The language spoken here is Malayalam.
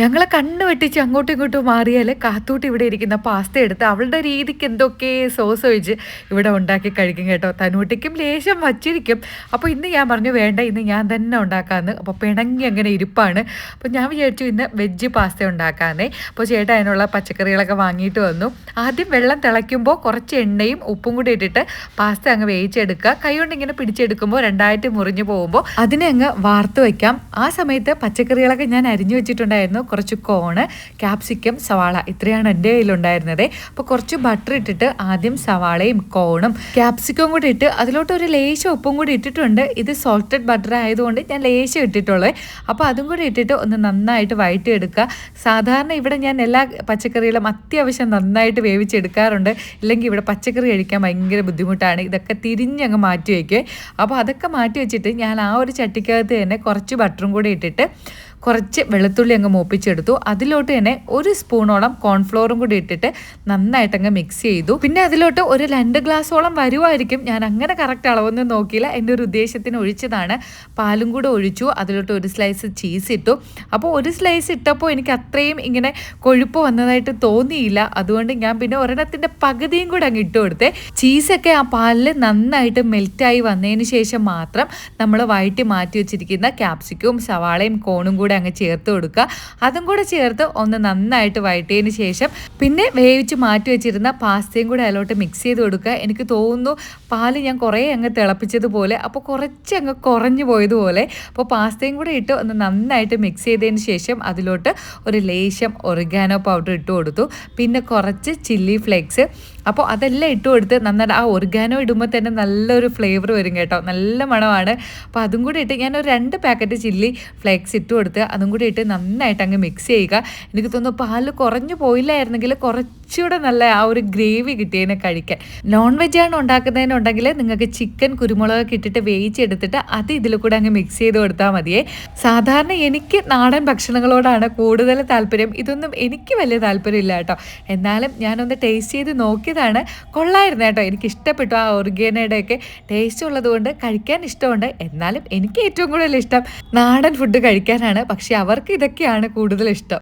ഞങ്ങളെ കണ്ണ് വെട്ടിച്ച് അങ്ങോട്ടും ഇങ്ങോട്ടും മാറിയാൽ കാത്തൂട്ടി ഇവിടെ ഇരിക്കുന്ന പാസ്ത എടുത്ത് അവളുടെ രീതിക്ക് എന്തൊക്കെ സോസ് ഒഴിച്ച് ഇവിടെ ഉണ്ടാക്കി കഴിക്കും കേട്ടോ. തനൂട്ടിക്കും ലേശം വച്ചിരിക്കും. അപ്പോൾ ഇന്ന് ഞാൻ പറഞ്ഞു വേണ്ട, ഇന്ന് ഞാൻ തന്നെ ഉണ്ടാക്കാമെന്ന്. അപ്പോൾ പിണങ്ങി അങ്ങനെ ഇരിപ്പാണ്. അപ്പോൾ ഞാൻ വിചാരിച്ചു ഇന്ന് വെജ് പാസ്ത ഉണ്ടാക്കാമെന്നേ. അപ്പോൾ ചേട്ടാ അതിനുള്ള പച്ചക്കറികളൊക്കെ വാങ്ങിയിട്ട് വന്നു. ആദ്യം വെള്ളം തിളയ്ക്കുമ്പോൾ കുറച്ച് എണ്ണയും ഉപ്പും കൂടി ഇട്ടിട്ട് പാസ്ത അങ്ങ് വേവിച്ചെടുക്കുക. കൈ കൊണ്ട് ഇങ്ങനെ പിടിച്ചെടുക്കുമ്പോൾ രണ്ടായിട്ട് മുറിഞ്ഞു പോകുമ്പോൾ അതിനെ അങ്ങ് വാർത്ത് വയ്ക്കാം. ആ സമയത്ത് പച്ചക്കറികളൊക്കെ ഞാൻ അരിഞ്ഞു വെച്ചിട്ടുണ്ടായിരുന്നു. കുറച്ച് കോണ്, ക്യാപ്സിക്കം, സവാള, ഇത്രയാണ് എൻ്റെ കയ്യിലുണ്ടായിരുന്നത്. അപ്പോൾ കുറച്ച് ബട്ടർ ഇട്ടിട്ട് ആദ്യം സവാളയും കോണും ക്യാപ്സിക്കവും കൂടി ഇട്ട് അതിലോട്ട് ഒരു ലേശം ഉപ്പും കൂടി ഇട്ടിട്ടുണ്ട്. ഇത് സോൾട്ടഡ് ബട്ടർ ആയതുകൊണ്ട് ഞാൻ ലേശം ഇട്ടിട്ടുള്ളത്. അപ്പോൾ അതും കൂടി ഇട്ടിട്ട് ഒന്ന് നന്നായിട്ട് വഴറ്റിയെടുക്കുക. സാധാരണ ഇവിടെ ഞാൻ എല്ലാ പച്ചക്കറികളും അത്യാവശ്യം നന്നായിട്ട് വേവിച്ചെടുക്കാറുണ്ട്. ഇല്ലെങ്കിൽ ഇവിടെ പച്ചക്കറി കഴിക്കാൻ ഭയങ്കര ബുദ്ധിമുട്ടാണ്. ഇതൊക്കെ തിരിഞ്ഞങ്ങ് മാറ്റി വയ്ക്കുക. അപ്പോൾ അതൊക്കെ മാറ്റി വെച്ചിട്ട് ഞാൻ ആ ഒരു ചട്ടിക്കകത്ത് തന്നെ കുറച്ച് ബട്ടറും കൂടി ഇട്ടിട്ട് കുറച്ച് വെളുത്തുള്ളി അങ്ങ് മൂപ്പിച്ചെടുത്തു. അതിലോട്ട് തന്നെ ഒരു സ്പൂണോളം കോൺഫ്ലോറും കൂടി ഇട്ടിട്ട് നന്നായിട്ടങ്ങ് മിക്സ് ചെയ്തു. പിന്നെ അതിലോട്ട് ഒരു 2 ഗ്ലാസോളം വരുമായിരിക്കും. ഞാൻ അങ്ങനെ കറക്റ്റ് അളവൊന്നും നോക്കിയില്ല, എൻ്റെ ഒരു ഉദ്ദേശത്തിന് ഒഴിച്ചതാണ്. പാലും കൂടെ ഒഴിച്ചു. അതിലോട്ട് ഒരു സ്ലൈസ് ചീസ് ഇട്ടു. അപ്പോൾ ഒരു സ്ലൈസ് ഇട്ടപ്പോൾ എനിക്ക് അത്രയും ഇങ്ങനെ കൊഴുപ്പ് വന്നതായിട്ട് തോന്നിയില്ല. അതുകൊണ്ട് ഞാൻ പിന്നെ ഒരെണ്ണത്തിൻ്റെ പകുതിയും കൂടെ അങ്ങ് ഇട്ട് കൊടുത്തേ. ചീസൊക്കെ ആ പാലിൽ നന്നായിട്ട് മെൽറ്റായി വന്നതിന് ശേഷം മാത്രം നമ്മൾ വഴറ്റി മാറ്റി വെച്ചിരിക്കുന്ന ക്യാപ്സിക്കവും സവാളയും കോണും കൂടെ അങ്ങ് ചേർത്ത് കൊടുക്കുക. അതും കൂടെ ചേർത്ത് ഒന്ന് നന്നായിട്ട് വഴറ്റിയതിന് ശേഷം പിന്നെ വേവിച്ച് മാറ്റി വെച്ചിരുന്ന പാസ്തയും കൂടെ അതിലോട്ട് മിക്സ് ചെയ്ത് കൊടുക്കുക. എനിക്ക് തോന്നുന്നു പാല് ഞാൻ കുറേ അങ്ങ് തിളപ്പിച്ചതുപോലെ, അപ്പോൾ കുറച്ച് അങ്ങ് കുറഞ്ഞു പോയതുപോലെ. അപ്പോൾ പാസ്തയും കൂടെ ഇട്ട് ഒന്ന് നന്നായിട്ട് മിക്സ് ചെയ്തതിന് ശേഷം അതിലോട്ട് ഒരു ലേശം ഒറിഗാനോ പൗഡർ ഇട്ട് കൊടുത്തു. പിന്നെ കുറച്ച് ചില്ലി ഫ്ലേക്സ്. അപ്പോൾ അതെല്ലാം ഇട്ട് കൊടുത്ത് നന്നായിട്ട് ആ ഒറിഗാനോ ഇടുമ്പോൾ തന്നെ നല്ലൊരു ഫ്ലേവർ വരും കേട്ടോ, നല്ല മണമാണ്. അപ്പോൾ അതും കൂടി ഇട്ട് ഞാനൊരു 2 പാക്കറ്റ് ചില്ലി ഫ്ലേക്സ് ഇട്ട് കൊടുത്ത് അതും കൂടി ഇട്ട് നന്നായിട്ട് അങ്ങ് മിക്സ് ചെയ്യുക. എനിക്ക് തോന്നുന്നു പാല് കുറഞ്ഞു പോയില്ലായിരുന്നെങ്കിൽ കുറച്ചുകൂടെ നല്ല ആ ഒരു ഗ്രേവി കിട്ടിയതിനെ കഴിക്കാൻ. നോൺ വെജാണ് ഉണ്ടാക്കുന്നതിനുണ്ടെങ്കിൽ നിങ്ങൾക്ക് ചിക്കൻ കുരുമുളകൊക്കെ ഇട്ടിട്ട് വേവിച്ചെടുത്തിട്ട് അത് ഇതിൽ കൂടെ അങ്ങ് മിക്സ് ചെയ്ത് കൊടുത്താൽ മതിയേ. സാധാരണ എനിക്ക് നാടൻ ഭക്ഷണങ്ങളോടാണ് കൂടുതൽ താല്പര്യം. ഇതൊന്നും എനിക്ക് വലിയ താല്പര്യമില്ല കേട്ടോ. എന്നാലും ഞാനൊന്ന് ടേസ്റ്റ് ചെയ്ത് നോക്കിയതാണ്. കൊള്ളായിരുന്നു കേട്ടോ, എനിക്ക് ഇഷ്ടപ്പെട്ടു. ആ ഒറിഗാനോയുടെയൊക്കെ ടേസ്റ്റ് ഉള്ളതുകൊണ്ട് കഴിക്കാൻ ഇഷ്ടമുണ്ട്. എന്നാലും എനിക്ക് ഏറ്റവും കൂടുതൽ ഇഷ്ടം നാടൻ ഫുഡ് കഴിക്കാനാണ്. പക്ഷെ അവർക്ക് ഇതൊക്കെയാണ് കൂടുതൽ ഇഷ്ടം.